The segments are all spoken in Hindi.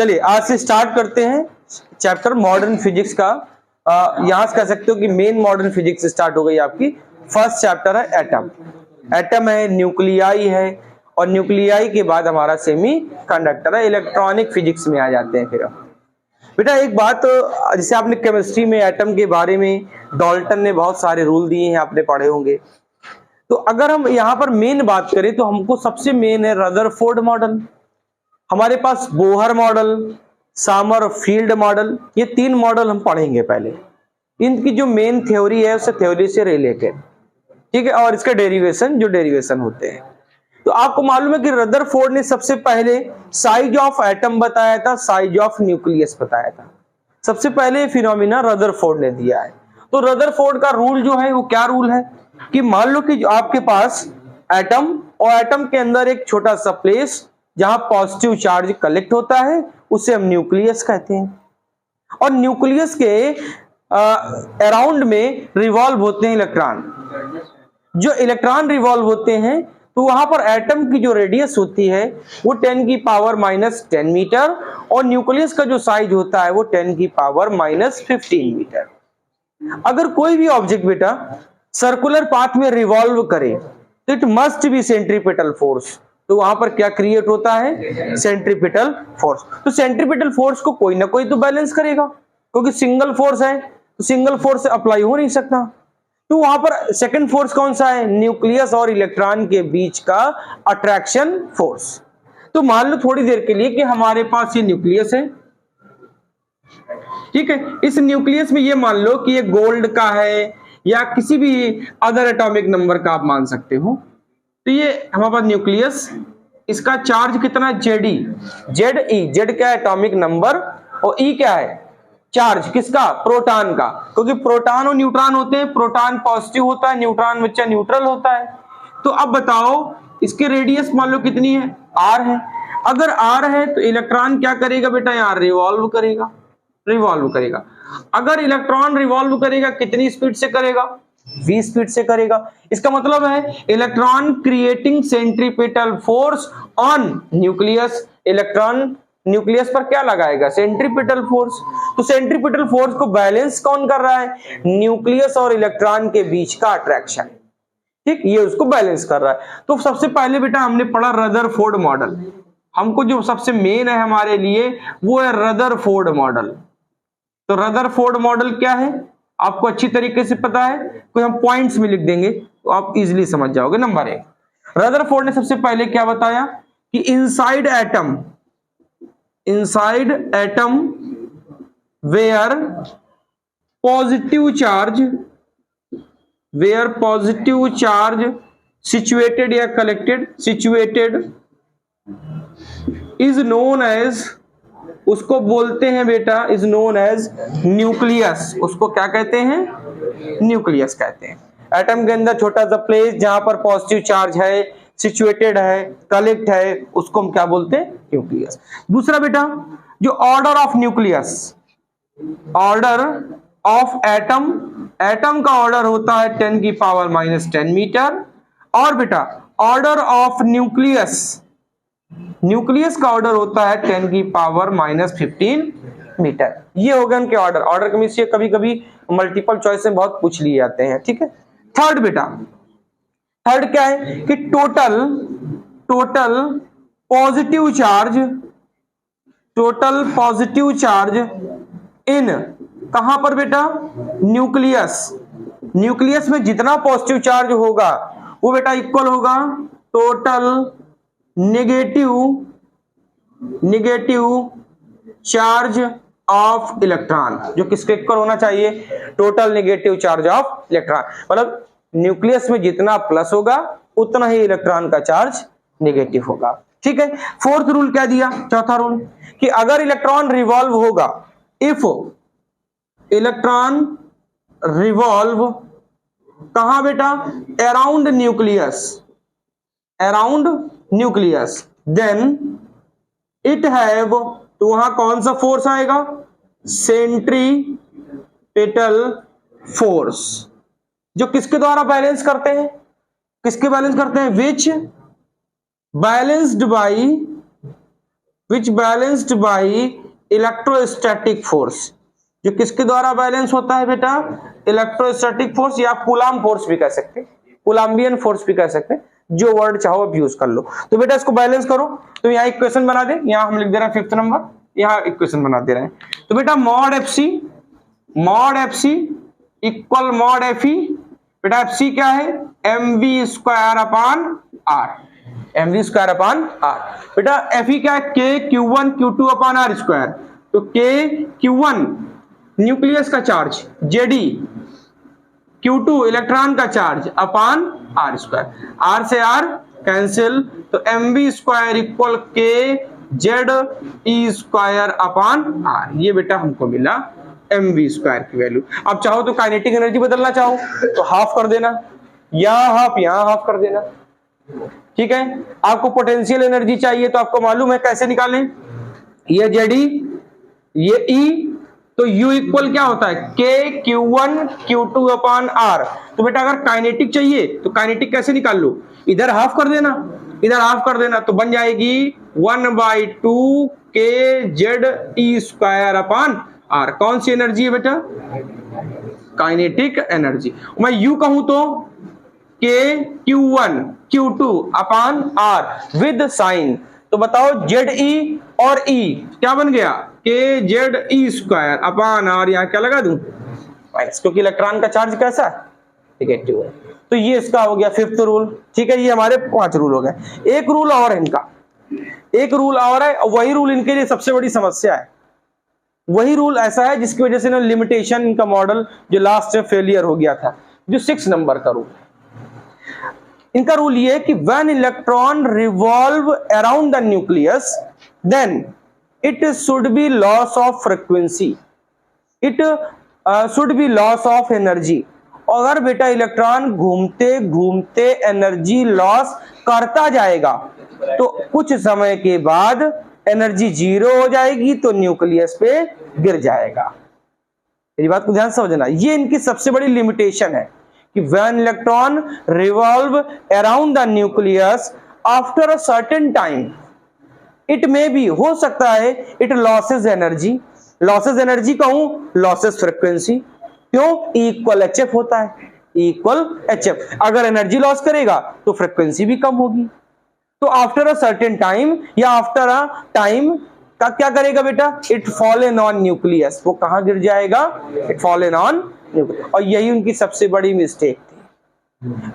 चलिए आज से स्टार्ट करते हैं चैप्टर मॉडर्न फिजिक्स का। यहां से कह सकते हो कि मेन मॉडर्न फिजिक्स स्टार्ट हो गई आपकी। फर्स्ट चैप्टर है एटम। एटम है, न्यूक्लियाई है, और न्यूक्लियाई के बाद हमारा सेमी कंडक्टर है। इलेक्ट्रॉनिक फिजिक्स में आ जाते हैं फिर। बेटा एक बात, जैसे आपने केमिस्ट्री में एटम के बारे में डाल्टन ने बहुत सारे रूल दिए हैं, आपने पढ़े होंगे। तो अगर हम यहाँ पर मेन बात करें तो हमको सबसे मेन है रदरफोर्ड मॉडल। हमारे पास बोहर मॉडल, समरफील्ड मॉडल, ये तीन मॉडल हम पढ़ेंगे पहले। इनकी जो मेन थ्योरी है उससे थ्योरी से रिलेटेड, ठीक है, और इसके डेरिवेशन होते हैं। तो आपको मालूम है कि रदरफोर्ड ने सबसे पहले साइज ऑफ एटम बताया था, साइज ऑफ न्यूक्लियस बताया था। सबसे पहले फिनोमिना रदरफोर्ड ने दिया है। तो रदरफोर्ड का रूल जो है वो क्या रूल है कि मान लो कि आपके पास एटम, और एटम के अंदर एक छोटा सा प्लेस जहां पॉजिटिव चार्ज कलेक्ट होता है, उसे हम न्यूक्लियस कहते हैं। और न्यूक्लियस के अराउंड में रिवॉल्व होते हैं इलेक्ट्रॉन। जो इलेक्ट्रॉन रिवॉल्व होते हैं तो वहां पर एटम की जो रेडियस होती है वो 10⁻⁻10 मीटर, और न्यूक्लियस का जो साइज होता है वो 10⁻⁻15 मीटर। अगर कोई भी ऑब्जेक्ट बेटा सर्कुलर पाथ में रिवॉल्व करे तो it must be centripetal force. तो वहां पर क्या क्रिएट होता है? Centripetal force. तो सेंट्रीपिटल फोर्स को कोई ना कोई तो बैलेंस करेगा, क्योंकि सिंगल फोर्स है तो सिंगल फोर्स से अप्लाई हो नहीं सकता। तो वहां पर सेकंड फोर्स कौन सा है? न्यूक्लियस और इलेक्ट्रॉन के बीच का अट्रैक्शन फोर्स। तो मान लो थोड़ी देर के लिए कि हमारे पास ये न्यूक्लियस है, ठीक है। इस न्यूक्लियस में ये मान लो कि ये गोल्ड का है या किसी भी अदर एटॉमिक नंबर का आप मान सकते हो। तो ये हमारे पास न्यूक्लियस, इसका चार्ज कितना? Ze, जेड क्या है? एटॉमिक नंबर, और ई क्या है? चार्ज किसका? प्रोटॉन का, क्योंकि प्रोटॉन और न्यूट्रॉन होते हैं। प्रोटॉन पॉजिटिव होता है, न्यूट्रॉन बच्चा न्यूट्रल होता है। तो अब बताओ इसके रेडियस मान लो कितनी है? r है। अगर r है तो इलेक्ट्रॉन क्या करेगा बेटा? यहाँ रिवॉल्व करेगा। अगर इलेक्ट्रॉन रिवॉल्व करेगा कितनी स्पीड से करेगा? v स्पीड से करेगा। इसका मतलब है electron creating centripetal force on nucleus. Electron nucleus पर क्या लगाएगा? Centripetal force. तो सेंट्रीपिटल फोर्स को बैलेंस कौन कर रहा है? न्यूक्लियस और इलेक्ट्रॉन के बीच का अट्रैक्शन, ठीक, ये उसको बैलेंस कर रहा है। तो सबसे पहले बेटा हमने पढ़ा रदरफोर्ड मॉडल। हमको जो सबसे मेन है हमारे लिए वो है रदरफोर्ड मॉडल। तो रदरफोर्ड मॉडल क्या है आपको अच्छी तरीके से पता है, कोई हम पॉइंट्स में लिख देंगे तो आप इजीली समझ जाओगे। नंबर 1, रदरफोर्ड ने सबसे पहले क्या बताया कि inside atom where positive charge situated या collected, situated is known as, उसको बोलते हैं बेटा, इज नोन एज न्यूक्लियस। उसको क्या कहते हैं? न्यूक्लियस कहते हैं। एटम के अंदर छोटा सा प्लेस जहां पर पॉजिटिव चार्ज है, सिचुएटेड है, कलेक्ट है, उसको हम क्या बोलते हैं? न्यूक्लियस। दूसरा बेटा, जो order of nucleus, order of atom का ऑर्डर होता है 10⁻⁻10 मीटर। और बेटा ऑर्डर ऑफ न्यूक्लियस का ऑर्डर होता है 10⁻⁻15 मीटर। ये हो गए उनके ऑर्डर केमिस्ट्री कभी कभी मल्टीपल चॉइस में बहुत पूछ लिए जाते हैं, ठीक है। थर्ड बेटा, थर्ड क्या है कि टोटल पॉजिटिव चार्ज इन, कहां पर बेटा? न्यूक्लियस में जितना पॉजिटिव चार्ज होगा वो बेटा इक्वल होगा total negative charge of electron, जो किसके इक्वल होना चाहिए? Total negative charge of electron. मतलब न्यूक्लियस में जितना प्लस होगा उतना ही इलेक्ट्रॉन का चार्ज नेगेटिव होगा, ठीक है। फोर्थ रूल क्या दिया? चौथा रूल कि अगर इलेक्ट्रॉन रिवॉल्व होगा, इफ इलेक्ट्रॉन रिवॉल्व कहां बेटा? Around nucleus, then it have, तो वहां कौन सा फोर्स आएगा? सेंट्रीपिटल फोर्स, जो किसके द्वारा बैलेंस करते हैं? Which balanced by which balanced by electrostatic force, जो किसके द्वारा बैलेंस होता है बेटा, इलेक्ट्रोस्टैटिक फोर्स, या कूलाम फोर्स भी कह सकते हैं, कूलाम्बियन फोर्स भी कह सकते हैं, जो वर्ड चाहो आप यूज कर लो। तो बेटा इसको बैलेंस करो, तो यहाँ इक्वेशन बना दे, यहाँ हम लिख दे रहे हैं 5th नंबर, यहाँ इक्वेशन बना दे रहे हैं। तो बेटा mod F C equal mod F E, बेटा एफ सी क्या है, mv square upon R, mv square upon R. बेटा एफ ई क्या है, के Q1 Q2 upon R square, तो के Q1 न्यूक्लियस का चार्ज, जेडी Q2 इलेक्ट्रॉन का charge upon R square, R से आर कैंसिल, तो mv square equal K Z ई स्क्वायर अपॉन आर, ये बेटा हमको मिला mv स्क्वायर की वैल्यू। अब चाहो तो काइनेटिक एनर्जी बदलना चाहो तो हाफ कर देना, यहाँ हाफ यहाँ हाफ कर देना, ठीक है। आपको पोटेंशियल एनर्जी चाहिए तो आपको मालूम है कैसे निकालें, ये जेडी ये ई, तो U इक्वल क्या होता है, के Q1 Q2 अपॉन आर। तो बेटा अगर काइनेटिक चाहिए तो काइनेटिक कैसे निकाल लो, इधर हाफ कर देना, इधर हाफ कर देना, तो बन जाएगी 1/2 के जेड ई स्क्वायर अपॉन आर। कौन सी एनर्जी है बेटा, काइनेटिक एनर्जी। मैं U कहूं तो के Q1 Q2 upon are with sign, तो बताओ जेड ई और ई क्या बन गया, के जेड ई स्क्वायर अपॉन आर, यहाँ क्या लगा दूं माइनस, क्योंकि इलेक्ट्रॉन का चार्ज कैसा है, नेगेटिव है। तो ये इसका हो गया 5th रूल, ठीक है। ये हमारे 5 रूल हो गए। एक रूल और है इनका, एक रूल और है, वही रूल इनके लिए सबसे बड़ी समस्या है। वही रूल ऐसा है जिसकी वजह से ना लिमिटेशन इनका मॉडल जो लास्ट में फेलियर हो गया था, जो 6 नंबर का रूल। इनका रूल ये है कि when electron revolve around the nucleus then it should be loss of frequency, it should be loss of energy। अगर बेटा इलेक्ट्रॉन घूमते घूमते एनर्जी लॉस करता जाएगा तो कुछ समय के बाद एनर्जी 0 हो जाएगी, तो न्यूक्लियस पे गिर जाएगा। मेरी बात को ध्यान से समझना, ये इनकी सबसे बड़ी लिमिटेशन है कि when electron revolve around the nucleus after a certain time, it में भी हो सकता है it losses energy, losses energy कहूं लॉसेस फ्रीक्वेंसी, क्यों, इक्वल एचएफ होता है, इक्वल एचएफ। अगर एनर्जी लॉस करेगा तो फ्रीक्वेंसी भी कम होगी। तो आफ्टर अ सर्टेन टाइम या आफ्टर अ टाइम का क्या करेगा बेटा, इट फॉलन ऑन न्यूक्लियस, वो कहां गिर जाएगा, इट फॉलन ऑन न्यूक्लियस। और यही उनकी सबसे बड़ी मिस्टेक थी।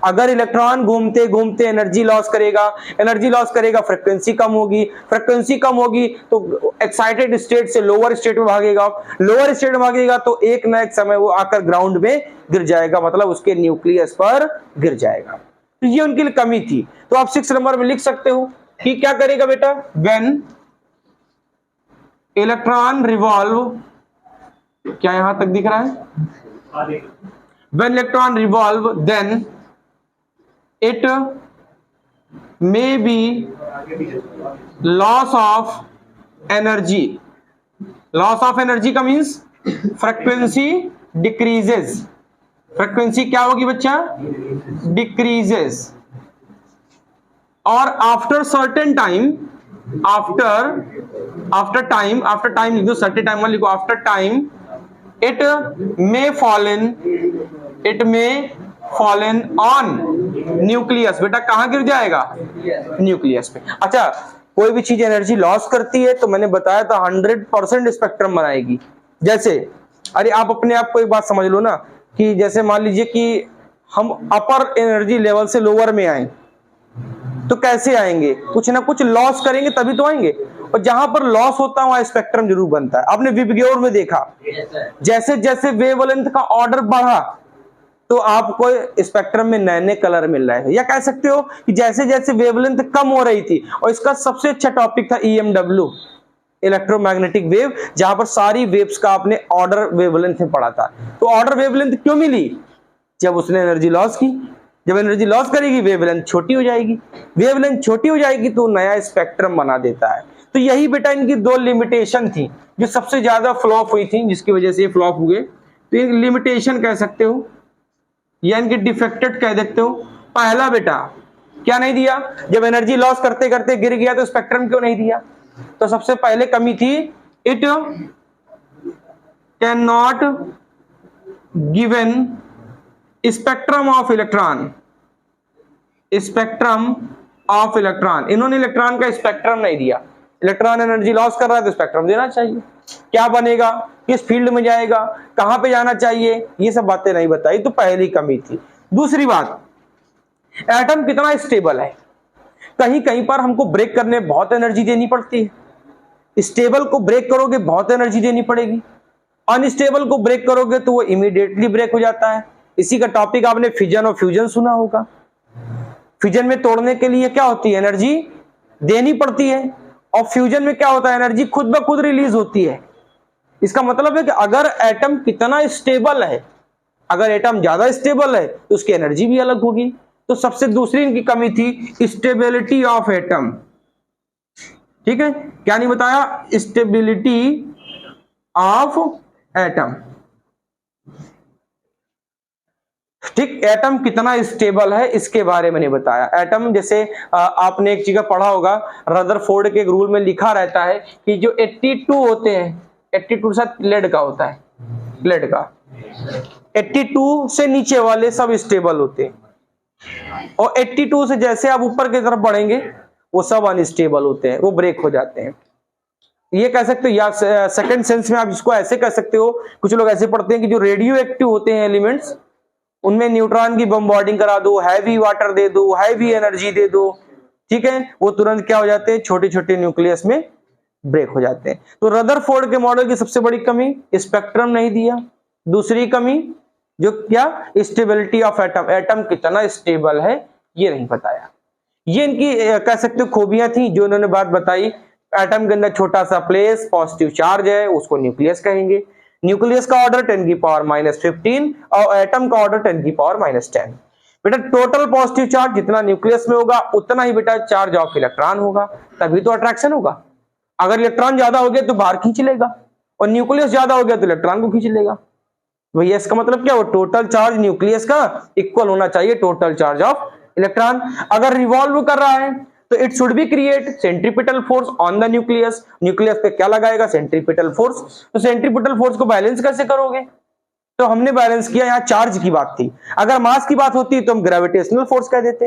अगर इलेक्ट्रॉन घूमते घूमते एनर्जी लॉस करेगा, एनर्जी लॉस करेगा, फ्रीक्वेंसी कम होगी, फ्रीक्वेंसी कम होगी तो एक्साइटेड स्टेट से लोअर स्टेट में भागेगा, लोअर स्टेट में भागेगा तो एक ना एक समय वो आकर ग्राउंड में गिर जाएगा, मतलब उसके न्यूक्लियस पर गिर जाएगा। तो ये उनकी लिए कमी थी। तो आप 6 नंबर में लिख सकते हो कि क्या करेगा बेटा, व्हेन इलेक्ट्रॉन रिवॉल्व, क्या यहां तक दिख रहा है, when electron revolve then it may be loss of energy, loss of energy का means frequency decreases, frequency क्या होगी बच्चा, decreases। और after certain time, after time लिख दो, certain time मत लिखो, after time it may fallen on nucleus. बेटा कहां गिर जाएगा, न्यूक्लियस पे। अच्छा, कोई भी चीज एनर्जी लॉस करती है तो मैंने बताया था 100% स्पेक्ट्रम बनाएगी। जैसे अरे आप अपने आप को एक बात समझ लो ना, कि जैसे मान लीजिए कि हम अपर एनर्जी लेवल से लोअर में आए तो कैसे आएंगे, कुछ ना कुछ लॉस करेंगे तभी तो आएंगे। और जहां पर लॉस होता है वहां स्पेक्ट्रम जरूर बनता है। आपने विबग्योर में देखा, जैसे जैसे वेवलेंथ का ऑर्डर बढ़ा तो आपको स्पेक्ट्रम में नए नए कलर मिल रहे हैं। या कह सकते हो कि जैसे जैसे वेवलेंथ कम हो रही थी, और इसका सबसे अच्छा टॉपिक था EMW, इलेक्ट्रोमैग्नेटिक वेव, जहां पर सारी वेव्स का आपने ऑर्डर वेवलेंथ में पढ़ा था। तो ऑर्डर वेवलेंथ क्यों मिली, जब उसने एनर्जी लॉस की। जब एनर्जी लॉस करेगी वेवलेंथ छोटी हो जाएगी, वेवलेंथ छोटी हो जाएगी तो नया स्पेक्ट्रम बना देता है। तो यही बेटा इनकी 2 लिमिटेशन थी जो सबसे ज्यादा फ्लॉप हुई थी, जिसकी वजह से ये फ्लॉप हुए। तो ये लिमिटेशन कह सकते हो या इनके डिफेक्टेड कह सकते हो। पहला बेटा क्या नहीं दिया, जब एनर्जी लॉस करते करते गिर गया तो स्पेक्ट्रम क्यों नहीं दिया, तो सबसे पहले कमी थी it can not given spectrum of electron, spectrum of electron. इन्होंने इलेक्ट्रॉन का स्पेक्ट्रम नहीं दिया। इलेक्ट्रॉन एनर्जी लॉस कर रहा है तो स्पेक्ट्रम देना चाहिए, क्या बनेगा, किस फील्ड में जाएगा, कहां पे जाना चाहिए, ये सब बातें नहीं बताई, तो पहली कमी थी। दूसरी बात, एटम कितना स्टेबल है। कहीं कहीं पर हमको ब्रेक करने बहुत एनर्जी देनी पड़ती है। स्टेबल को ब्रेक करोगे बहुत एनर्जी देनी पड़ेगी, अनस्टेबल को ब्रेक करोगे तो वो इमीडिएटली ब्रेक हो जाता है। इसी का टॉपिक आपने फिजन और फ्यूजन सुना होगा। फ्यूजन में तोड़ने के लिए क्या होती है, एनर्जी देनी पड़ती है, और फ्यूजन में क्या होता है, एनर्जी खुद ब खुद रिलीज होती है। इसका मतलब है कि अगर एटम कितना स्टेबल है, अगर एटम ज्यादा स्टेबल है तो उसकी एनर्जी भी अलग होगी। तो सबसे दूसरी इनकी कमी थी स्टेबिलिटी ऑफ एटम। ठीक है, क्या नहीं बताया, स्टेबिलिटी ऑफ एटम। ठीक, एटम कितना स्टेबल है इसके बारे में नहीं बताया। एटम जैसे आपने एक जगह पढ़ा होगा, रदरफोर्ड के एक रूल में लिखा रहता है कि जो 82 होते हैं, 82 साथ लेड का होता है, लेड का 82 से नीचे वाले सब स्टेबल होते हैं, और 82 से जैसे आप ऊपर की तरफ बढ़ेंगे वो सब अनस्टेबल होते हैं, वो ब्रेक हो जाते हैं। ये कह सकते हो, या सेकंड सेंस में आप इसको ऐसे कह सकते हो, कुछ लोग ऐसे पढ़ते हैं कि जो रेडियो एक्टिव होते हैं एलिमेंट्स, उनमें न्यूट्रॉन की बम्बार्डिंग करा दो, हैवी वाटर दे दो, हैवी एनर्जी दे दो, ठीक है, वो तुरंत क्या हो जाते हैं, छोटे छोटे न्यूक्लियस में ब्रेक हो जाते हैं। तो रदरफोर्ड के मॉडल की सबसे बड़ी कमी, स्पेक्ट्रम नहीं दिया। दूसरी कमी जो क्या, स्टेबिलिटी ऑफ एटम, एटम कितना स्टेबल है ये नहीं बताया। ये इनकी कह सकते हो खूबियां थी जो इन्होंने बात बताई। एटम के अंदर छोटा सा प्लेस, पॉजिटिव चार्ज है, उसको न्यूक्लियस कहेंगे। न्यूक्लियस का ऑर्डर 10⁻⁻15 और एटम का ऑर्डर 10⁻⁻10। बेटा टोटल पॉजिटिव चार्ज जितना न्यूक्लियस में होगा उतना ही बेटा चार्ज ऑफ इलेक्ट्रॉन होगा, तभी तो अट्रैक्शन होगा। अगर इलेक्ट्रॉन ज्यादा हो गया तो बाहर खींच लेगा, और न्यूक्लियस ज्यादा हो गया तो इलेक्ट्रॉन को खींच लेगा। भैया इसका मतलब क्या हो, टोटल चार्ज न्यूक्लियस का इक्वल होना चाहिए टोटल चार्ज ऑफ इलेक्ट्रॉन। अगर रिवॉल्व कर रहा है तो it should be create centripetal force on the nucleus. Nucleus पे क्या लगाएगा, सेंट्रीपिटल फोर्स। तो सेंट्रीपिटल फोर्स को बैलेंस कैसे करोगे, तो हमने बैलेंस किया, यहाँ चार्ज की बात थी। अगर मास की बात होती तो हम ग्रेविटेशनल फोर्स कह देते,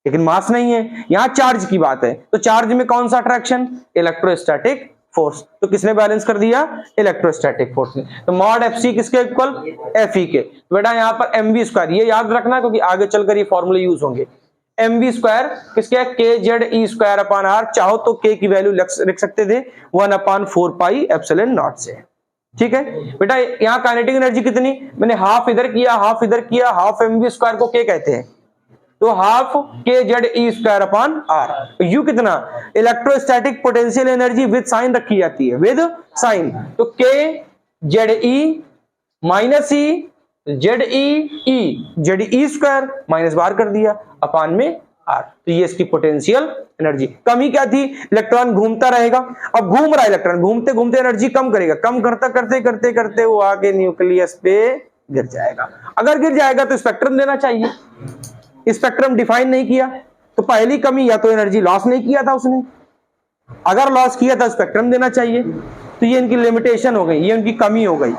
लेकिन मास नहीं है, यहाँ चार्ज की बात है। तो चार्ज में कौन सा अट्रैक्शन, इलेक्ट्रोस्टैटिक फोर्स। तो किसने बैलेंस कर दिया, इलेक्ट्रोस्टैटिक फोर्स ने। तो मॉड एफ सी किसके इक्वल, एफ ई के। बेटा यहाँ पर एम वी स्क्वायर, ये याद रखना क्योंकि आगे चलकर ये फॉर्मूले यूज होंगे। एम वी स्क्वायर किसके, के जेड ई स्क्वायर अपॉन आर। चाहो तो के की वैल्यू लिख सकते थे 1/4 पाई एप्सिलॉन नॉट से। ठीक है बेटा, यहाँ काइनेटिक एनर्जी कितनी, मैंने हाफ इधर किया, हाफ इधर किया, हाफ एम वी स्क्वायर को के कहते हैं, तो हाफ के जेड ई स्क्वायर अपॉन आर। यू कितना, electrostatic potential energy with sign रखी जाती है, विद साइन। तो k Z e minus e Z ई स्क्वायर माइनस बाहर कर दिया अपॉन में आर। तो ये इसकी पोटेंशियल एनर्जी। कमी क्या थी, इलेक्ट्रॉन घूमता रहेगा। अब घूम रहा है इलेक्ट्रॉन, घूमते घूमते एनर्जी कम करेगा, कम करता करते करते करते वो आगे न्यूक्लियस पे गिर जाएगा। अगर गिर जाएगा तो स्पेक्ट्रम देना चाहिए, स्पेक्ट्रम डिफाइन नहीं किया। तो पहली कमी, या तो एनर्जी लॉस नहीं किया था उसने, अगर लॉस किया था स्पेक्ट्रम देना चाहिए। तो ये इनकी लिमिटेशन हो गई, ये इनकी कमी हो गई।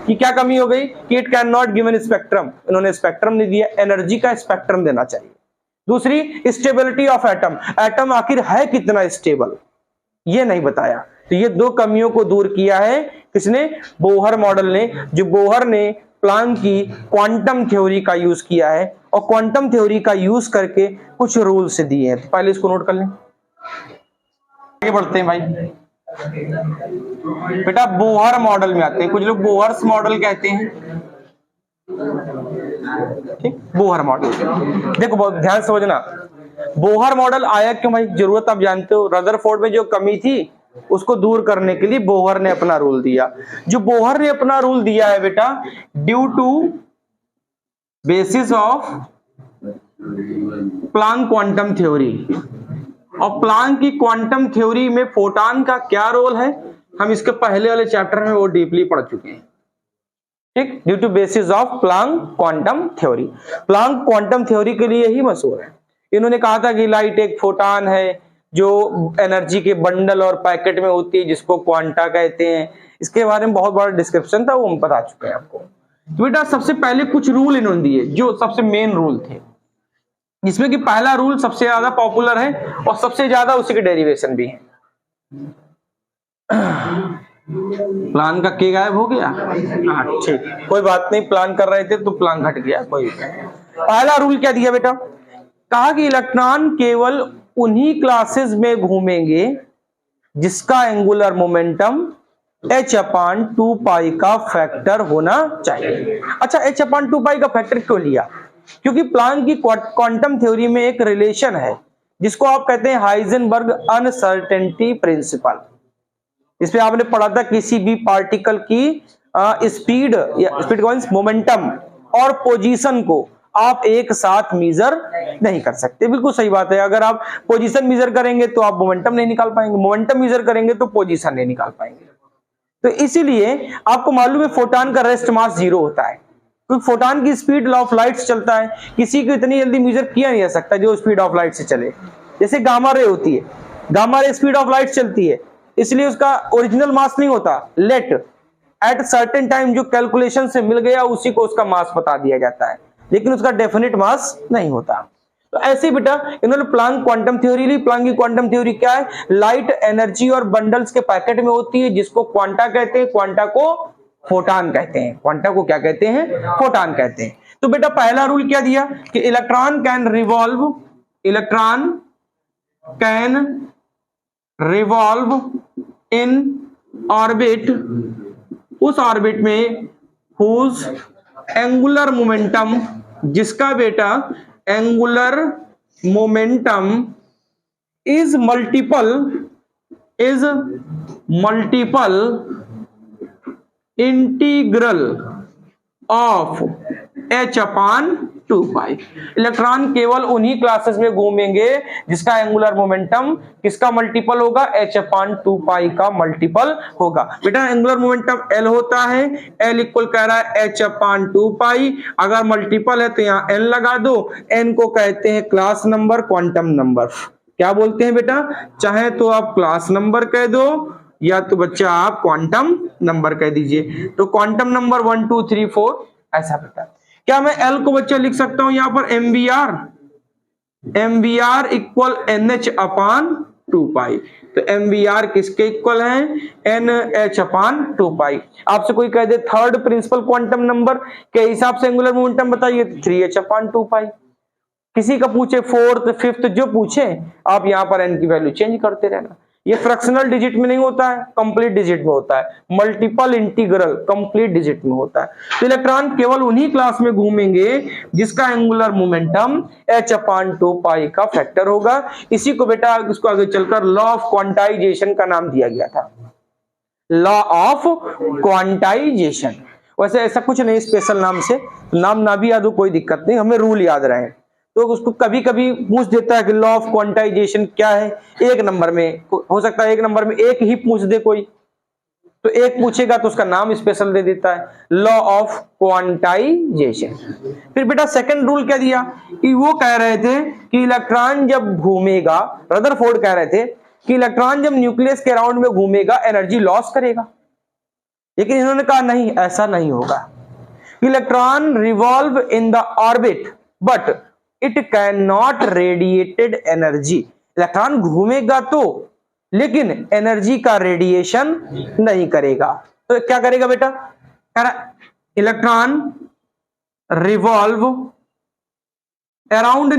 कि क्या कमी हो गई, कि it can not given spectrum, इन्होंने स्पेक्ट्रम नहीं दिया, एनर्जी का स्पेक्ट्रम देना चाहिए। दूसरी स्टेबिलिटी ऑफ एटम, एटम आखिर है कितना स्टेबल, ये नहीं बताया। तो ये दो कमियों को दूर किया है किसने, बोहर मॉडल ने। जो बोहर ने प्लांक की क्वांटम थ्योरी का यूज किया है, और क्वांटम थ्योरी का यूज करके कुछ रूल्स दिए हैं। तो पहले इसको नोट कर लें, आगे बढ़ते हैं भाई। बेटा बोहर मॉडल में आते हैं, कुछ लोग बोहर्स मॉडल कहते हैं, ठीक, बोहर मॉडल। देखो बहुत ध्यान समझना, बोहर मॉडल आया क्यों भाई, जरूरत आप जानते हो। रदरफोर्ड में जो कमी थी उसको दूर करने के लिए बोहर ने अपना रूल दिया। जो बोहर ने अपना रूल दिया है बेटा, due to basis of Planck quantum theory. और प्लांक की क्वांटम थ्योरी में फोटॉन का क्या रोल है, हम इसके पहले वाले चैप्टर में वो डीपली पढ़ चुके हैं। ठीक, due to basis of Planck quantum theory. Planck quantum theory के लिए ही मशहूर है। इन्होंने कहा था कि लाइट एक फोटॉन है जो एनर्जी के बंडल और पैकेट में होती है जिसको क्वांटा कहते हैं, इसके बारे में बहुत बड़ा डिस्क्रिप्शन था, वो हम बता चुके हैं आपको। तो बेटा सबसे पहले कुछ रूल इन्होंने दिए जो सबसे मेन रूल थे, जिसमें कि पहला रूल सबसे ज्यादा पॉपुलर है और सबसे ज्यादा उसी के डेरिवेशन भी है। प्लान का के गायब हो गया? हाँ ठीक, कोई बात नहीं, प्लान कर रहे थे तो प्लान घट गया, कोई। पहला रूल क्या दिया बेटा? कहा कि इलेक्ट्रॉन केवल उन्हीं क्लासेस में घूमेंगे जिसका एंगुलर मोमेंटम h/2π का फैक्टर होना चाहिए। अच्छा, h/2π का फैक्टर क्यों लिया? क्योंकि प्लांक की क्वांटम थ्योरी में एक रिलेशन है जिसको आप कहते हैं हाइजेनबर्ग अनसर्टेनिटी प्रिंसिपल। इसमें आपने पढ़ा था किसी भी पार्टिकल की स्पीड या स्पीड मोमेंटम और पोजीशन को आप एक साथ मेजर नहीं कर सकते। बिल्कुल सही बात है, अगर आप पोजीशन मेजर करेंगे तो आप मोमेंटम नहीं निकाल पाएंगे, मोमेंटम मेजर करेंगे तो पोजीशन नहीं निकाल पाएंगे। तो इसीलिए आपको मालूम है फोटॉन का रेस्ट मास 0 होता है, क्योंकि फोटॉन की स्पीड ऑफ लाइट से चलता है, किसी को इतनी जल्दी मेजर किया नहीं जा सकता जो स्पीड ऑफ लाइट से चले। जैसे गामा रे होती है, gamma ray speed of light चलती है, इसलिए उसका ओरिजिनल मास नहीं होता, लेट एट सर्टेन टाइम जो कैलकुलेशन से मिल गया उसी को उसका मास बता दिया जाता है, लेकिन उसका डेफिनेट मास नहीं होता। तो ऐसे बेटा इन्होंने प्लांक क्वांटम थ्योरी ली। प्लांक की क्वांटम थ्योरी क्या है? लाइट एनर्जी और बंडल्स के पैकेट में होती है जिसको क्वांटा कहते हैं, क्वांटा को फोटॉन कहते हैं, क्वांटा को क्या कहते हैं? फोटॉन कहते हैं। तो बेटा पहला रूल क्या दिया कि electron can revolve in orbit, उस ऑर्बिट में हुज एंगुलर मोमेंटम, जिसका बेटा angular momentum is multiple integral of h/2π। Electron केवल उन्हीं क्लासेस में घूमेंगे जिसका एंगुलर मोमेंटम किसका मल्टीपल होगा? h/2π का मल्टीपल होगा। बेटा एंगुलर मोमेंटम L होता है, L इक्वल कह रहा है h/2π, अगर मल्टीपल है तो यहाँ n लगा दो। n को कहते हैं क्लास नंबर, क्वांटम नंबर। क्या बोलते हैं बेटा? चाहे तो आप क्लास नंबर कह दो या तो बच्चा आप क्वांटम नंबर कह दीजिए। तो क्वांटम नंबर 1 2 3 4 ऐसा बेटा। क्या मैं L को बच्चा लिख सकता हूं यहां पर MVR इक्वल NH/2π। तो MVR किसके इक्वल है? NH/2π। आपसे कोई कह they third principal quantum number के हिसाब से एंगुलर मोमेंटम बताइए, 3h/2π। किसी का पूछे फोर्थ फिफ्थ, जो पूछे आप यहां पर n की वैल्यू चेंज करते रहना। ये फ्रैक्शनल डिजिट में नहीं होता है, कंप्लीट डिजिट में होता है, मल्टीपल इंटीग्रल कंप्लीट डिजिट में होता है। तो इलेक्ट्रॉन केवल उन्हीं क्लास में घूमेंगे जिसका एंगुलर मोमेंटम h/2π का फैक्टर होगा। इसी को बेटा इसको आगे चलकर लॉ ऑफ क्वांटाइजेशन का नाम दिया गया था, लॉ ऑफ क्वांटाइजेशन। वैसे ऐसा कुछ नहीं स्पेशल नाम से, नाम ना भी याद हो कोई दिक्कत नहीं, हमें रूल याद रहे। तो उसको कभी कभी पूछ देता है कि लॉ ऑफ क्वांटाइजेशन क्या है, एक नंबर में हो सकता है, एक नंबर में एक ही पूछ दे कोई, तो एक पूछेगा तो उसका नाम स्पेशल दे देता है, लॉ ऑफ क्वांटाइजेशन। फिर बेटा सेकंड रूल क्या दिया कि वो कह रहे थे कि इलेक्ट्रॉन जब घूमेगा, रदरफोर्ड कह रहे थे कि इलेक्ट्रॉन जब न्यूक्लियस के अराउंड में घूमेगा एनर्जी लॉस करेगा, लेकिन इन्होंने कहा नहीं, ऐसा नहीं होगा। Electron revolve in the orbit but it can not radiated energy. Electron घूमेगा तो, लेकिन एनर्जी का रेडिएशन नहीं करेगा। तो क्या करेगा बेटा? Electron revolve around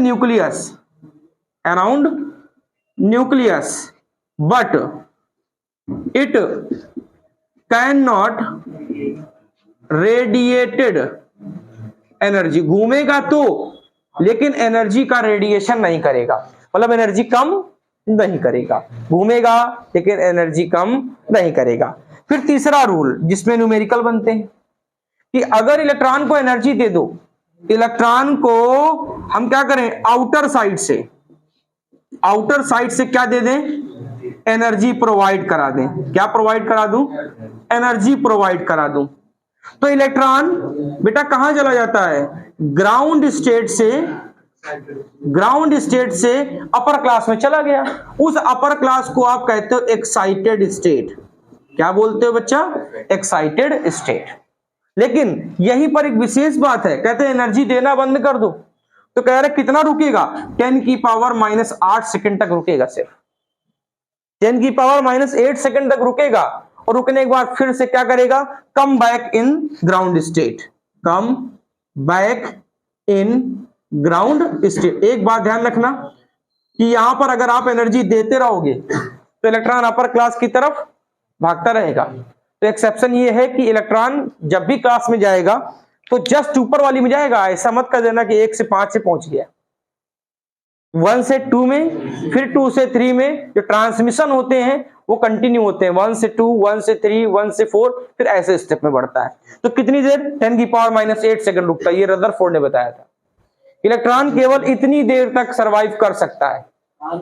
nucleus but it can not radiated energy. घूमेगा तो, लेकिन एनर्जी का रेडिएशन नहीं करेगा, मतलब एनर्जी कम नहीं करेगा। घूमेगा लेकिन एनर्जी कम नहीं करेगा। फिर तीसरा रूल जिसमें न्यूमेरिकल बनते हैं कि अगर इलेक्ट्रॉन को एनर्जी दे दो, इलेक्ट्रॉन को हम क्या करें, आउटर साइड से क्या दे दें? एनर्जी प्रोवाइड करा दें। क्या प्रोवाइड करा दूं? एनर्जी प्रोवाइड करा दूं। तो इलेक्ट्रॉन बेटा कहां चला जाता है? ग्राउंड स्टेट से ग्राउंड स्टेट से अपर क्लास में चला गया। उस अपर क्लास को आप कहते हो एक्साइटेड स्टेट। क्या बोलते हो बच्चा? Excited state. लेकिन यहीं पर एक विशेष बात है, कहते हैं एनर्जी देना बंद कर दो, तो कह रहे कितना रुकेगा? 10⁻⁻8 सेकंड तक रुकेगा, सिर्फ 10⁻⁸ सेकंड तक रुकेगा। और रुकने के बाद फिर से क्या करेगा? Come back in ground state, come back in ground state. एक बात ध्यान रखना कि यहां पर अगर आप एनर्जी देते रहोगे तो इलेक्ट्रॉन अपर क्लास की तरफ भागता रहेगा। तो एक्सेप्शन ये है कि इलेक्ट्रॉन जब भी क्लास में जाएगा तो जस्ट ऊपर वाली में जाएगा। ऐसा मत कर देना कि 1 से 5 से पहुंच गया, 1 से 2 में, फिर 2 से 3 में। जो ट्रांसमिशन होते हैं वो कंटिन्यू होते हैं, 1 से 2, 1 से 3, 1 से 4, फिर ऐसे स्टेप में बढ़ता है। तो कितनी देर? 10⁻⁸ सेकंड रुकता है। ये रदरफोर्ड ने बताया था। इलेक्ट्रॉन केवल इतनी देर तक सरवाइव कर सकता है,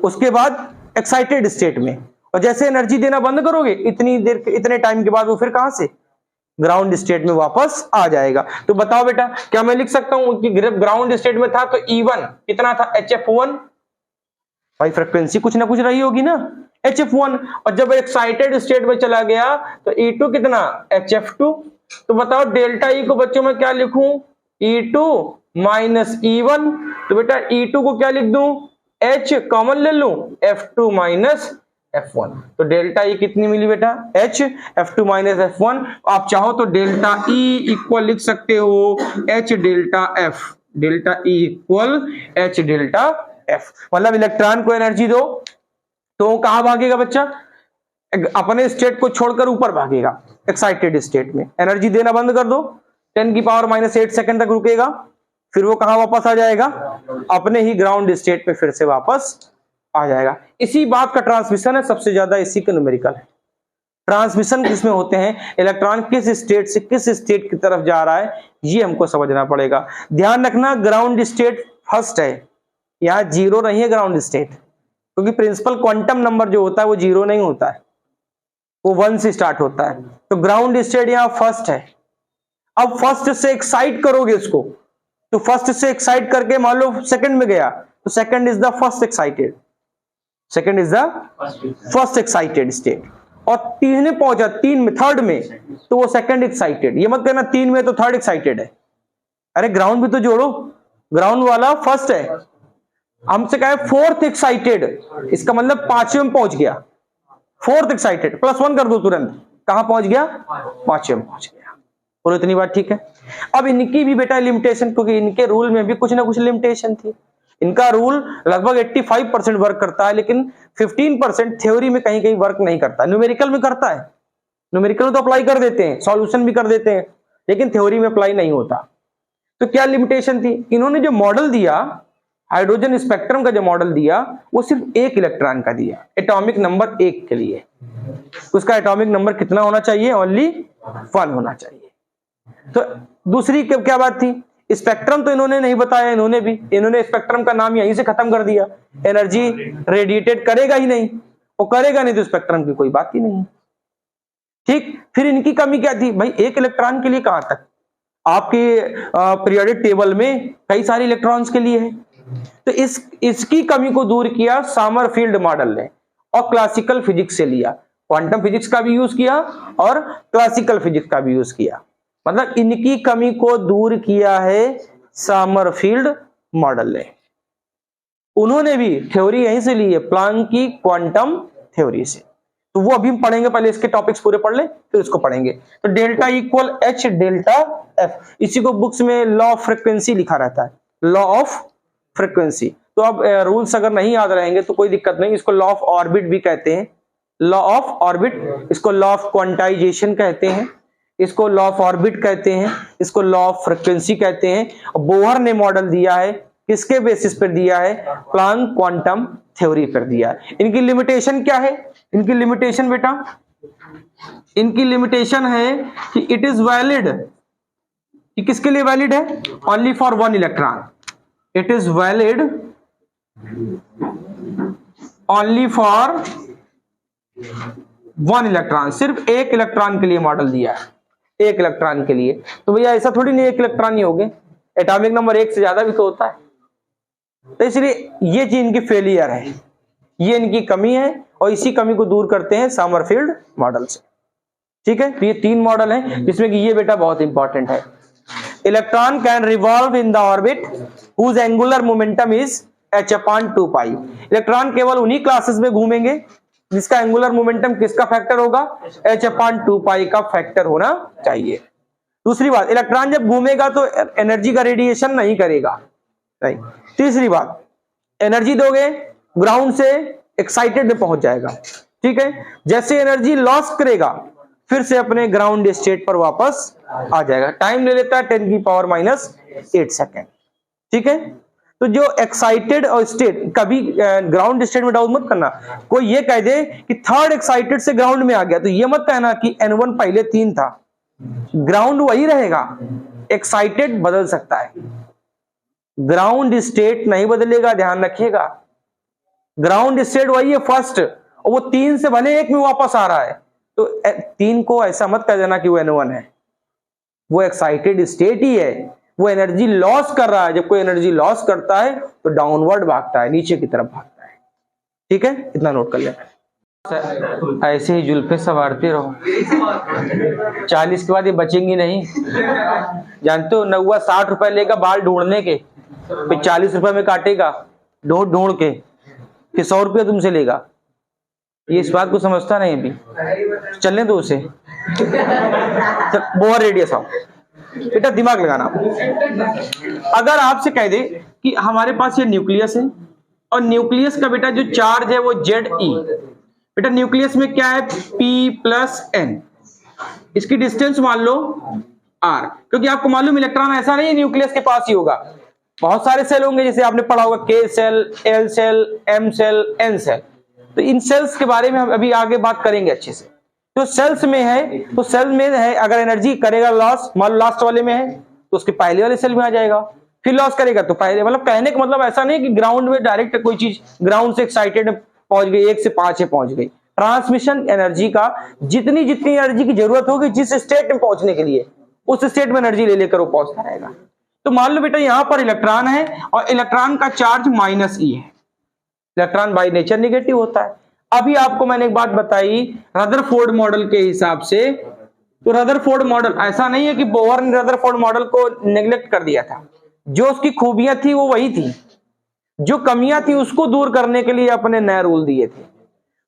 उसके बाद एक्साइटेड स्टेट में। और जैसे एनर्जी देना बंद करोगे इतनी देर, इतने टाइम के बाद वो फिर कहां से? ग्राउंड स्टेट में वापस आ जाएगा। तो बताओ बेटा, क्या मैं लिख सकता हूं कि ग्राउंड स्टेट में था तो E1 कितना था? HF1। भाई फ्रीक्वेंसी कुछ ना कुछ रही होगी ना, HF1। और जब एक्साइटेड स्टेट में चला गया तो E2 कितना? HF2। तो बताओ डेल्टा E को बच्चों में क्या लिखूं? E2 minus E1। तो बेटा E2 को क्या लिख दूं? H कॉमन ले लूं, F2 माइनस F1। तो डेल्टा E कितनी मिली बेटा? H, F2 minus F1। आप चाहो तो डेल्टा E इक्वल लिख सकते हो H delta F, delta E equal H delta F। मतलब इलेक्ट्रॉन को एनर्जी दो तो कहां भागेगा बच्चा? अपने स्टेट को छोड़कर ऊपर भागेगा, एक्साइटेड स्टेट में। एनर्जी देना बंद कर दो, 10⁻⁸ सेकंड तक रुकेगा, फिर वो कहां वापस आ जाएगा? अपने ही ग्राउंड स्टेट पे फिर से वापस आ जाएगा। इसी बात का ट्रांसमिशन है सबसे ज्यादा, इसी का न्यूमेरिकल है। ट्रांसमिशन किसमें होते हैं? इलेक्ट्रॉन किस स्टेट से किस स्टेट की तरफ जा रहा है, ये हमको समझना पड़ेगा। ध्यान रखना ग्राउंड स्टेट फर्स्ट है, यहाँ 0 नहीं है ग्राउंड स्टेट, क्योंकि प्रिंसिपल क्वांटम नंबर जो होता है वो 0 नहीं होता है, वो 1 से स्टार्ट होता है। तो ग्राउंड स्टेट यहाँ फर्स्ट है। अब फर्स्ट से एक्साइट करोगे उसको, तो फर्स्ट से एक्साइट करके मान लो सेकंड में गया, तो second is the first excited, second is the first excited state. और 3 में पहुंचा, 3 में, थर्ड में, तो वो सेकंड एक्साइटेड। ये मत कहना 3 में तो थर्ड एक्साइटेड है। अरे ग्राउंड भी तो जोड़ो, ग्राउंड वाला फर्स्ट है, हमसे कहे फोर्थ एक्साइटेड, इसका मतलब 5वें में पहुंच गया। फोर्थ एक्साइटेड +1 कर दो तुरंत, कहां पहुंच गया? 5वें में पहुंच गया। बोलो इतनी बात ठीक है। अब इनकी भी बेटा लिमिटेशन, क्योंकि इनके रूल में भी कुछ ना कुछ लिमिटेशन थी। इनका रूल लगभग 85% वर्क करता है, लेकिन 15% थ्योरी में कहीं कहीं वर्क नहीं करता। न्यूमेरिकल में करता है, न्यूमेरिकल में तो अप्लाई कर देते हैं, सॉल्यूशन भी कर देते हैं, लेकिन थ्योरी में अप्लाई नहीं होता। तो क्या लिमिटेशन थी? इन्होंने जो मॉडल दिया, हाइड्रोजन स्पेक्ट्रम का जो मॉडल दिया, वो सिर्फ 1 इलेक्ट्रॉन का दिया, एटॉमिक नंबर 1 के लिए। उसका एटॉमिक नंबर कितना होना चाहिए? ओनली 1 होना चाहिए। तो दूसरी क्या बात थी? स्पेक्ट्रम तो इन्होंने नहीं बताया, इन्होंने स्पेक्ट्रम का नाम यहीं से खत्म कर दिया। एनर्जी रेडिएटेड करेगा ही नहीं, वो करेगा नहीं तो स्पेक्ट्रम की कोई बात ही नहीं। ठीक, फिर इनकी कमी क्या थी? भाई 1 इलेक्ट्रॉन के लिए कहां तक? आपके पीरियोडिक टेबल में कई सारे इलेक्ट्रॉन्स के लिए है। तो इसकी कमी को दूर किया समरफील्ड मॉडल ने, और क्लासिकल फिजिक्स से लिया। क्वांटम फिजिक्स का भी यूज किया और क्लासिकल फिजिक्स का भी यूज किया। मतलब इनकी कमी को दूर किया है समरफील्ड मॉडल ने। उन्होंने भी थ्योरी यहीं से ली है, प्लांक की क्वांटम थ्योरी से। तो वो अभी हम पढ़ेंगे, पहले इसके टॉपिक्स पूरे पढ़ ले फिर इसको पढ़ेंगे। तो delta equal H delta F, इसी को बुक्स में लॉ ऑफ फ्रीक्वेंसी लिखा रहता है, लॉ ऑफ फ्रीक्वेंसी। तो अब रूल्स अगर नहीं याद रहेंगे तो कोई दिक्कत नहीं, इसको लॉ ऑफ ऑर्बिट भी कहते हैं, लॉ ऑफ ऑर्बिट, इसको लॉ ऑफ क्वांटाइजेशन कहते हैं, इसको लॉ ऑफ ऑर्बिट कहते हैं, इसको लॉ ऑफ फ्रीक्वेंसी कहते हैं। बोहर ने मॉडल दिया है, किसके बेसिस पर दिया है? प्लांक क्वांटम थ्योरी पर दिया है। इनकी लिमिटेशन क्या है? इनकी लिमिटेशन बेटा, इनकी लिमिटेशन है कि इट इज वैलिड, कि किसके लिए वैलिड है? Only for 1 electron. It is valid only for 1 electron, सिर्फ 1 इलेक्ट्रॉन के लिए मॉडल दिया है, 1 इलेक्ट्रॉन के लिए। तो भैया ऐसा थोड़ी नहीं 1 इलेक्ट्रॉन ही हो गए, एटॉमिक नंबर 1 से ज्यादा भी तो होता है। तो इसलिए ये चीज इनकी फेलियर है, ये इनकी कमी है, और इसी कमी को दूर करते हैं समरफील्ड मॉडल से। ठीक है, तो ये 3 मॉडल हैं, जिसमें कि ये बेटा बहुत इंपॉर्टेंट है। Electron can revolve in the orbit whose angular momentum is h/2π। Electron केवल उन्हीं क्लासेस में घूमेंगे जिसका एंगुलर मोमेंटम किसका फैक्टर होगा, h/2π का फैक्टर होना चाहिए। दूसरी बात, इलेक्ट्रॉन जब घूमेगा तो एनर्जी का रेडिएशन नहीं करेगा, नहीं। तीसरी बात, एनर्जी दोगे ग्राउंड से एक्साइटेड में पहुंच जाएगा। ठीक है, जैसे एनर्जी लॉस करेगा फिर से अपने ग्राउंड स्टेट पर वापस आ जाएगा। टाइम ले लेता है 10⁻⁸ सेकेंड। ठीक है, तो जो एक्साइटेड और स्टेट, कभी ग्राउंड स्टेट में डाउट मत करना। कोई ये कह दे कि थर्ड एक्साइटेड से ग्राउंड में आ गया, तो ये मत कहना कि N1 पहले 3 था, ग्राउंड वही रहेगा, एक्साइटेड बदल सकता है, ग्राउंड स्टेट नहीं बदलेगा, ध्यान रखिएगा। ग्राउंड स्टेट वही है फर्स्ट, और वो 3 से भले 1 में वापस आ रहा है, तो 3 को ऐसा मत कर देना कि वो N1 है, वो एक्साइटेड स्टेट ही है, वो एनर्जी लॉस कर रहा है। जब कोई एनर्जी लॉस करता है तो डाउनवर्ड भागता है, नीचे की तरफ भागता है। ठीक है, इतना नोट कर लेना। ऐसे ही जुल्फे संवारते रहो, 40 के बाद ये बचेंगी नहीं। जानते हो, नौवा 60 रुपए लेगा बाल ढूंढने के, फिर 40 रुपए में काटेगा ढूंढ ढूंढ के, फिर 100 रुपया तुमसे लेगा। ये इस बात को समझता नहीं अभी, चलने दो उसे। बोअर रेडियस आओ बेटा, दिमाग लगाना। अगर आपसे कह दे कि हमारे पास ये न्यूक्लियस है, और न्यूक्लियस का बेटा जो चार्ज है वो Ze, बेटा न्यूक्लियस में क्या है P+N, इसकी डिस्टेंस मान लो R, क्योंकि आपको मालूम इलेक्ट्रॉन ऐसा नहीं है न्यूक्लियस के पास ही होगा, बहुत सारे सेल होंगे, जैसे आपने पढ़ा होगा K shell, L shell, M shell, N shell. तो इन सेल्स के बारे में हम अभी आगे बात करेंगे अच्छे से। तो सेल्स में है, तो सेल में है, अगर एनर्जी करेगा लॉस, मान लो लास्ट वाले में है तो उसके पहले वाले सेल में आ जाएगा, फिर लॉस करेगा तो पहले, मतलब कहने का मतलब ऐसा नहीं कि ग्राउंड में डायरेक्ट कोई चीज ग्राउंड से एक्साइटेड पहुंच गई, 1 से 5 में पहुंच गई। ट्रांसमिशन एनर्जी का जितनी एनर्जी की जरूरत होगी जिस स्टेट में पहुंचने के लिए, उस स्टेट में एनर्जी ले लेकर वो पहुंचता रहेगा। तो मान लो बेटा यहां पर इलेक्ट्रॉन है, और इलेक्ट्रॉन का चार्ज -E है, इलेक्ट्रॉन बाय नेचर नेगेटिव होता है। अभी आपको मैंने एक बात बताई रदरफोर्ड मॉडल के हिसाब से, तो रदरफोर्ड मॉडल ऐसा नहीं है कि बोहर ने रदरफोर्ड मॉडल को नेग्लेक्ट कर दिया था, जो उसकी खूबियां थी वो वही थी, जो कमियां थी उसको दूर करने के लिए अपने नए रूल दिए थे।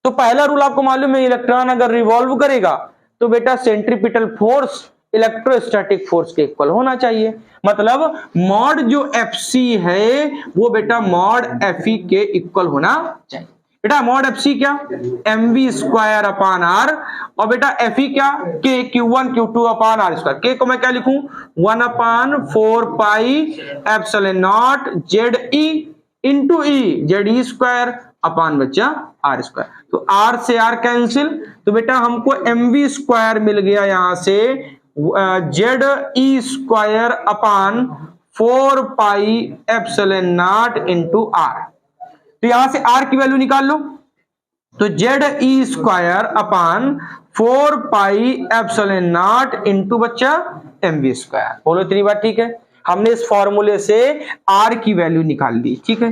तो पहला रूल आपको मालूम है, इलेक्ट्रॉन अगर रिवॉल्व करेगा तो बेटा सेंट्रीपिटल फोर्स इलेक्ट्रोस्टैटिक फोर्स के इक्वल होना चाहिए। मतलब मॉड जो Fc है वो बेटा मॉड Fe के इक्वल होना चाहिए। बेटा मॉड Fc क्या, mv²/r, और बेटा Fe क्या, k q1 q2/r²। k को मैं क्या लिखूं, 1/4πε0 Ze इंटू ई, Ze²/r²। तो r से r कैंसिल, तो बेटा हमको mv² मिल गया यहां से Ze²/4πε0 इंटू r। तो यहां से r की वैल्यू निकाल लो, तो Ze²/4πε0 इंटू बच्चा mv²। बोलो इतनी बात ठीक है, हमने इस फॉर्मूले से r की वैल्यू निकाल ली। ठीक है,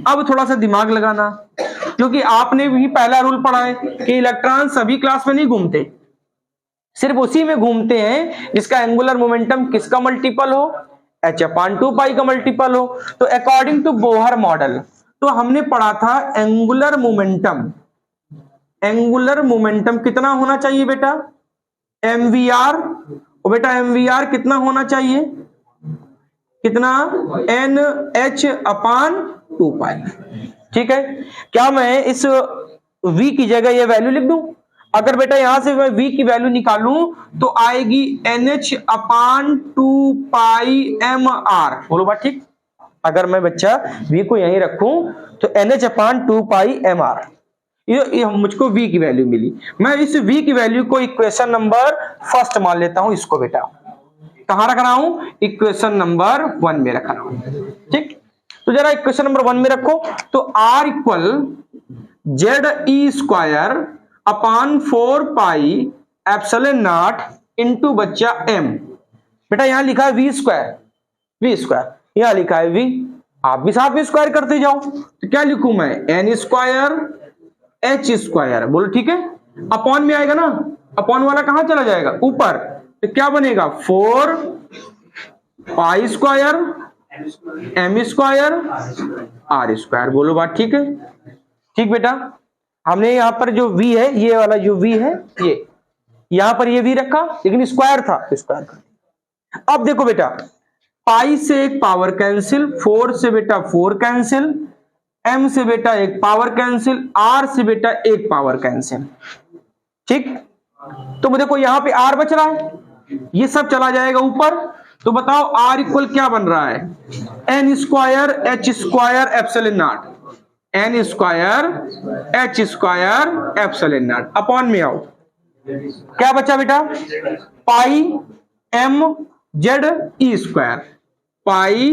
अब थोड़ा सा दिमाग लगाना, क्योंकि आपने भी पहला रूल पढ़ा है कि इलेक्ट्रॉन सभी क्लास में नहीं घूमते, सिर्फ उसी में घूमते हैं जिसका एंगुलर मोमेंटम किसका मल्टीपल हो, h/2π का मल्टीपल हो। तो अकॉर्डिंग टू बोहर मॉडल, तो हमने पढ़ा था एंगुलर मोमेंटम, एंगुलर मोमेंटम कितना होना चाहिए बेटा, mvr, और बेटा mvr कितना होना चाहिए, कितना, nh/2π। ठीक है, क्या मैं इस v की जगह ये वैल्यू लिख दूं? अगर बेटा यहां से मैं v की वैल्यू निकालूं तो आएगी nh/2πmr। बोलो बात ठीक। अगर मैं बच्चा v को यहीं रखूं तो nh/2πmr, ये मुझको v की वैल्यू मिली। मैं इस v की वैल्यू को इक्वेशन नंबर फर्स्ट मान लेता हूं, इसको बेटा कहां रख रहा हूं, इक्वेशन नंबर 1 में रख रहा हूं। ठीक, तो जरा इक्वेशन नंबर 1 में रखो, तो r इक्वल Ze²/4πε0 इंटू बच्चा m। बेटा यहां लिखा है v², यहां लिखा है v, आप भी साथ में स्क्वायर करते जाओ। तो क्या लिखूं मैं, एन स्क्वायर एच स्क्वायर, बोलो ठीक है। अपॉन में आएगा ना, अपॉन वाला कहां चला जाएगा, ऊपर। तो क्या बनेगा, 4 pi square M square R square. बोलो बात ठीक है। ठीक बेटा, हमने यहां पर जो v है, ये वाला जो v है, ये यहां पर ये v रखा, लेकिन स्क्वायर था तो स्क्वायर कर दिया। अब देखो बेटा, पाई से एक पावर कैंसिल, 4 से बेटा 4 कैंसिल, m से बेटा एक पावर कैंसिल, r से बेटा एक पावर कैंसिल। ठीक, तो देखो यहां पे r बच रहा है, ये सब चला जाएगा ऊपर। तो बताओ r इक्वल क्या बन रहा है, N square H square epsilon naught, N square H square epsilon naught. Upon में आओ, क्या बचा बेटा, पाई एम जेड ई स्क्वायर, पाई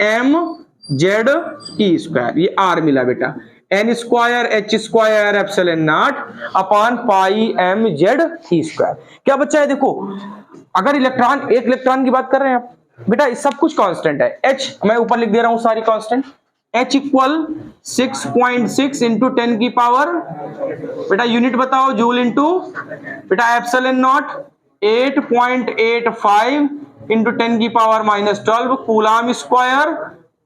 एम जेड ई स्क्वायर, ये आर मिला बेटा, N square H square epsilon naught upon pi M Z ई स्क्वायर। क्या बच्चा है, देखो अगर इलेक्ट्रॉन, एक इलेक्ट्रॉन की बात कर रहे हैं आप बेटा, सब कुछ कांस्टेंट है। एच मैं ऊपर लिख दे रहा हूं सारी कांस्टेंट, एच इक्वल 6.6 इंटू 10 की पावर, बेटा यूनिट बताओ, जूल इंटू, बेटा एप्सिलॉन नॉट 8.85 इंटू 10 की पावर -12 कूलाम स्क्वायर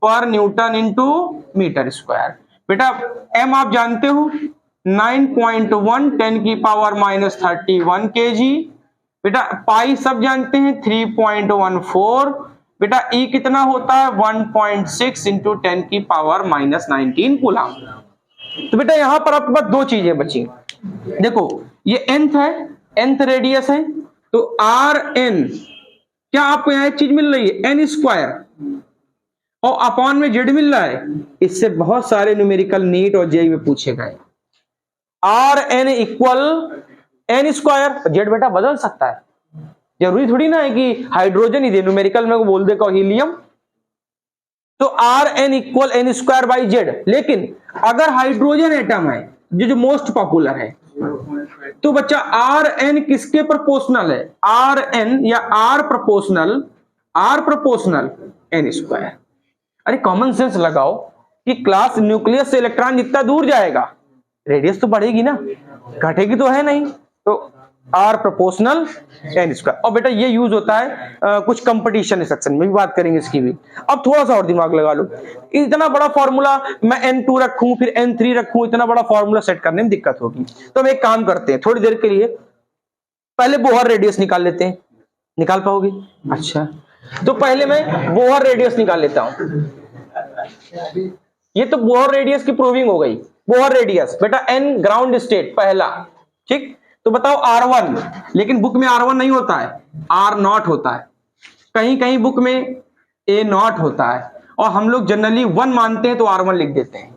पर न्यूटन इंटू मीटर स्क्वायर। बेटा एम आप जानते हो 9.1 10 की पावर -31 केजी। बेटा पाई सब जानते हैं 3.14। बेटा ई कितना होता है 1.6 इंटू 10 की पावर -19 कूलाम। तो बेटा यहां पर आपके पास दो चीजें बची, देखो ये nth है, nth रेडियस है, तो आर एन, क्या आपको यहां एक चीज मिल रही है, एन स्क्वायर, और अपॉन में जेड मिल रहा है। इससे बहुत सारे न्यूमेरिकल नीट और जेईई में पूछे गए। R N equal N square, Z बेटा बदल सकता है, जरूरी थोड़ी ना है कि हाइड्रोजन ही दे, न्यूमेरिकल में बोल देगा हीलियम। तो R N equal N square by Z. लेकिन अगर हाइड्रोजन एटम है जो मोस्ट पॉपुलर है, तो बच्चा आर एन किसके प्रोपोर्शनल है, आर एन या आर प्रोपोर्शनल एन स्क्वायर। अरे कॉमन सेंस लगाओ कि क्लास न्यूक्लियस से इलेक्ट्रॉन जितना दूर जाएगा रेडियस तो बढ़ेगी ना, घटेगी तो है नहीं। तो आर प्रोपोर्शनल एन स्क्वायर। और बेटा ये यूज होता है कुछ कंपटीशन सेक्शन में भी बात करेंगे इसकी भी। अब थोड़ा सा और दिमाग लगा लो, इतना बड़ा फॉर्मूला मैं n2 रखूं फिर n3 रखूं, इतना बड़ा फॉर्मूला सेट करने में दिक्कत होगी। तो हम एक काम करते हैं, थोड़ी देर के लिए पहले बोहर रेडियस निकाल लेते हैं। निकाल पाओगे? अच्छा, तो पहले मैं बोहर रेडियस निकाल लेता हूं। ये तो बोहर रेडियस की प्रूविंग हो गई। बोहर रेडियस बेटा n ग्राउंड स्टेट पहला, ठीक। तो बताओ R1, लेकिन बुक में R1 नहीं होता है, R0 होता है, कहीं कहीं बुक में A0 होता है, और हम लोग जनरली 1 मानते हैं तो R1 लिख देते हैं।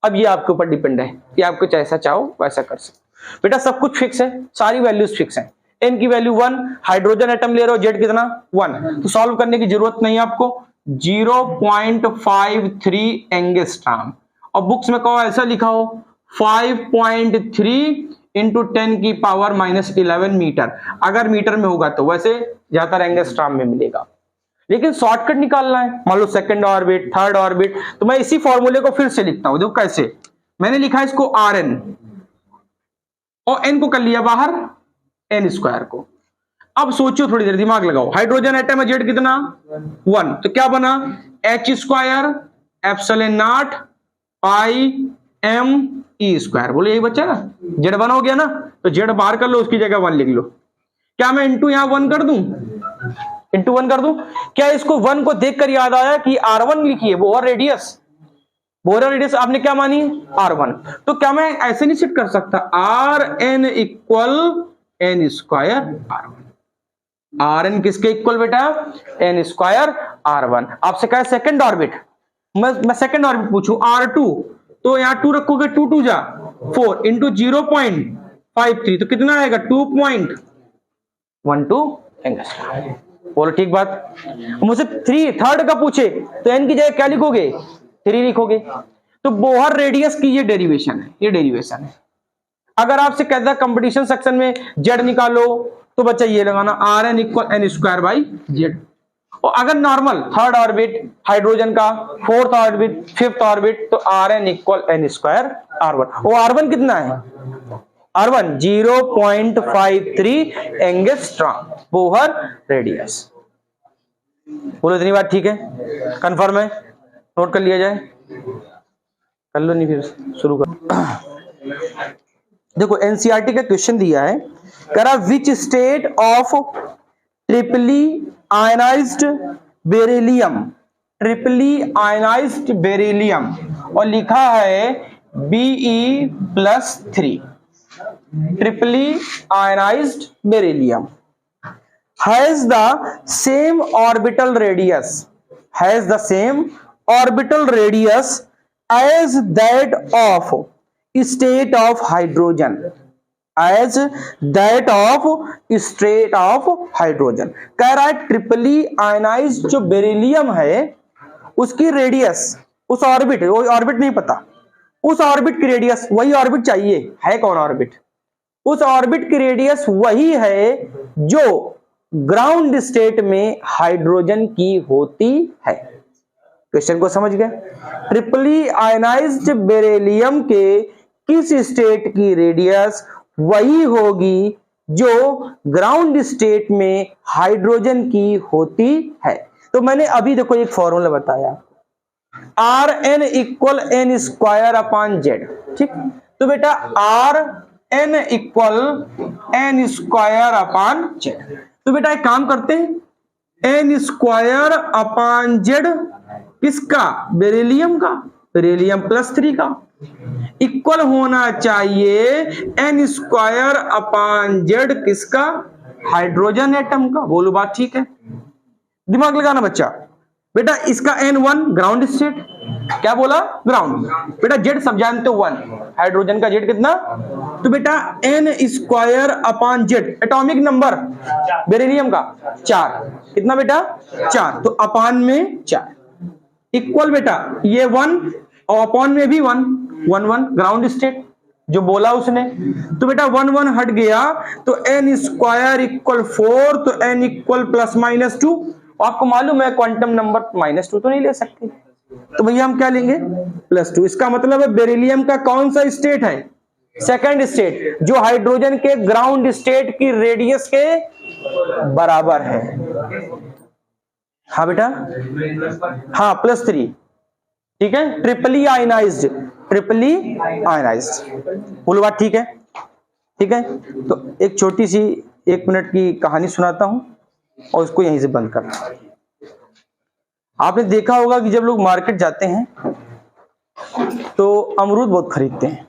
अब ये आपके ऊपर डिपेंड है कि आपको जैसा चाहो वैसा कर सकते। बेटा सब कुछ फिक्स है, सारी वैल्यूज फिक्स है। n की वैल्यू 1, हाइड्रोजन एटम ले रहे हो, z कितना 1, तो सॉल्व करने की जरूरत नहीं है आपको। 0.53 एंगस्ट्रॉम, और बुक्स में कहो ऐसा लिखा हो 5.3 इंटू 10 की पावर -11 मीटर। अगर मीटर में होगा तो वैसे ज्यादातर एंगस्ट्रॉम में मिलेगा, लेकिन शॉर्टकट निकालना है, मान लो सेकंड ऑर्बिट, थर्ड ऑर्बिट, तो मैं इसी फॉर्मूले को फिर से लिखता हूं। देखो कैसे, मैंने लिखा है इसको Rn, और n को कर लिया बाहर, n स्क्वायर को। अब सोचो थोड़ी देर, दिमाग लगाओ, हाइड्रोजन एटम है, जेड कितना 1, तो क्या बना h square epsilon not pi m E square. बोलो यही बच्चा ना, जेड 1 हो गया ना, तो जेड बाहर कर लो, उसकी जगह 1 लिख लो। क्या मैं इंटू यहां 1 कर दूं, इंटू 1 कर दूं? क्या इसको 1 को देखकर याद आया कि R1 लिखिए, बोहर रेडियस, बोहर रेडियस आपने क्या मानी R1, तो क्या मैं ऐसे नहीं सेट कर सकता Rn equal N square R1? Rn किसके इक्वल बेटा, एन स्क्वायर R1। आपसे कहा सेकंड ऑर्बिट, मैं सेकंड ऑर्बिट पूछूं R2, तो यहां 2 रखोगे, 2 2 जा 4 इंटू 0.53, तो कितना आएगा 2.12 एंगस्ट्रॉम। बोलो ठीक बात। मुझसे 3 थर्ड का पूछे तो n की जगह क्या लिखोगे, 3 लिखोगे। तो बोहर रेडियस की ये डेरिवेशन है, ये डेरिवेशन है। अगर आपसे कहता है कंपटीशन सेक्शन में जेड निकालो, तो बच्चा ये लगाना Rn equal N square by Z. और अगर नॉर्मल थर्ड ऑर्बिट हाइड्रोजन का, फोर्थ ऑर्बिट, फिफ्थ ऑर्बिट, तो Rn equal n square R1। वो R1 कितना है? R1 0.53 angstrom Bohr radius. बोलो इतनी बात ठीक है, कंफर्म है, नोट कर लिया जाए, कर लो नहीं फिर शुरू कर। देखो एनसीईआरटी का क्वेश्चन दिया है, करा which state of triply ionized beryllium, triply ionized beryllium, और लिखा है Be+3, triply ionized beryllium has the same orbital radius, has the same orbital radius as that of state of hydrogen, as that of state of hydrogen। कह रहा है ट्रिपली आयनाइज्ड जो बेरिलियम है उसकी रेडियस, उस ऑर्बिट, वो ऑर्बिट नहीं पता, उस ऑर्बिट की रेडियस, वही ऑर्बिट चाहिए, है कौन ऑर्बिट? उस ऑर्बिट की रेडियस वही है जो ग्राउंड स्टेट में हाइड्रोजन की होती है। क्वेश्चन को समझ गए? ट्रिपली आयनाइज्ड बेरिलियम के किस स्टेट की रेडियस वही होगी जो ग्राउंड स्टेट में हाइड्रोजन की होती है। तो मैंने अभी देखो एक फॉर्मूला बताया, Rn equal n square upon Z, ठीक? तो बेटा Rn equal n square upon Z. तो बेटा एक काम करते हैं, n स्क्वायर अपॉन जेड किसका? बेरिलियम का, बेरिलियम+3 का, इक्वल होना चाहिए n स्क्वायर अपॉन जेड किसका? हाइड्रोजन एटम का। बोलो बात ठीक है, दिमाग लगाना बच्चा। बेटा इसका n1 ग्राउंड स्टेट, क्या बोला? ग्राउंड। बेटा जेड सब जानते हो 1, हाइड्रोजन का जेड कितना? तो बेटा n square upon Z, atomic number beryllium का 4, कितना बेटा? 4, तो अपॉन में 4, इक्वल बेटा ये 1 और अपॉन में भी 1, 1 1 ग्राउंड स्टेट जो बोला उसने। तो बेटा 1 1 हट गया, तो n स्क्वायर इक्वल 4, तो n इक्वल +-2। आपको मालूम है क्वांटम नंबर -2 तो नहीं ले सकते, तो भैया हम क्या लेंगे? +2। इसका मतलब है बेरिलियम का कौन सा स्टेट है? सेकंड स्टेट, जो हाइड्रोजन के ग्राउंड स्टेट की रेडियस के बराबर है। हाँ बेटा, हाँ +3, ठीक है। ट्रिपली आयनाइज्ड, ट्रिपली आयनाइज्ड, बोलो बात ठीक है? ठीक है। तो एक छोटी सी 1 मिनट की कहानी सुनाता हूं और उसको यहीं से बंद करना। आपने देखा होगा कि जब लोग मार्केट जाते हैं तो अमरूद बहुत खरीदते हैं,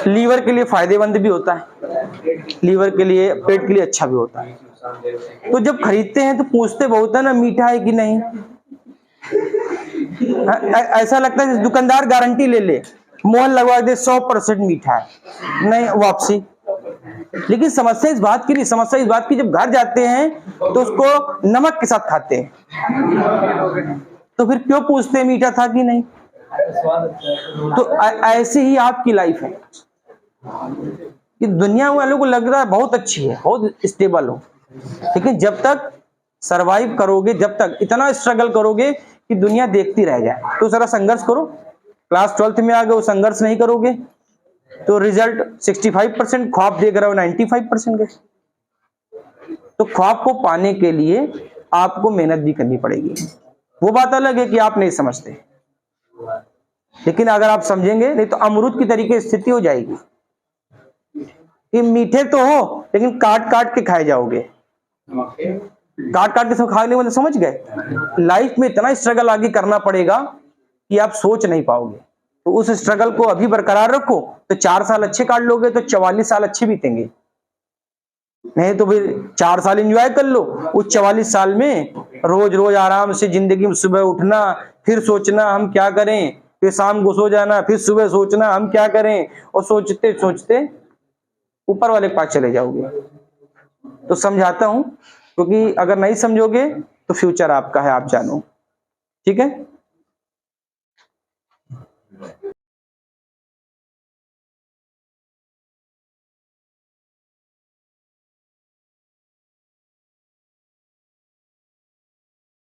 लीवर के लिए फायदेमंद भी होता है, लीवर के लिए, पेट के लिए अच्छा भी होता है। तो जब खरीदते हैं तो पूछते बहुत है ना, मीठा है कि नहीं। ऐसा लगता है दुकानदार गारंटी ले ले, मोहर लगवा दे 100% मीठा है, नहीं वापसी। लेकिन समस्या इस बात की नहीं, समस्या इस बात की जब घर जाते हैं तो उसको नमक के साथ खाते हैं, तो फिर क्यों पूछते हैं मीठा था कि नहीं। तो ऐसे ही आपकी लाइफ है कि दुनिया वालों को लग रहा है बहुत अच्छी है, बहुत स्टेबल हो, लेकिन जब तक सरवाइव करोगे, जब तक इतना स्ट्रगल करोगे कि दुनिया देखती रह जाए, तो जरा संघर्ष करो। क्लास 12th में आ गए, वो संघर्ष नहीं करोगे तो रिजल्ट 65%, ख्वाब देख रहे हो 95% के। तो ख्वाब को पाने के लिए आपको मेहनत भी करनी पड़ेगी। वो बात अलग है कि आप नहीं समझते, लेकिन अगर आप समझेंगे, नहीं तो अमरूद की तरीके स्थिति हो जाएगी कि मीठे तो हो लेकिन काट काट के खाए जाओगे, काट काट के सब खाने वाले, समझ गए। लाइफ में इतना स्ट्रगल आगे करना पड़ेगा कि आप सोच नहीं पाओगे। तो उस स्ट्रगल को अभी बरकरार रखो, तो 4 साल अच्छे काट लोगे तो 44 साल अच्छे बीतेंगे। नहीं तो फिर 4 साल एंजॉय कर लो, उस 44 साल में रोज रोज आराम से जिंदगी में सुबह उठना, फिर सोचना हम क्या करें, फिर शाम को सो जाना, फिर सुबह सोचना हम क्या करें, और सोचते सोचते ऊपर वाले के पास चले जाओगे। तो समझाता हूं, क्योंकि अगर नहीं समझोगे तो फ्यूचर आपका है, आप जानो, ठीक है।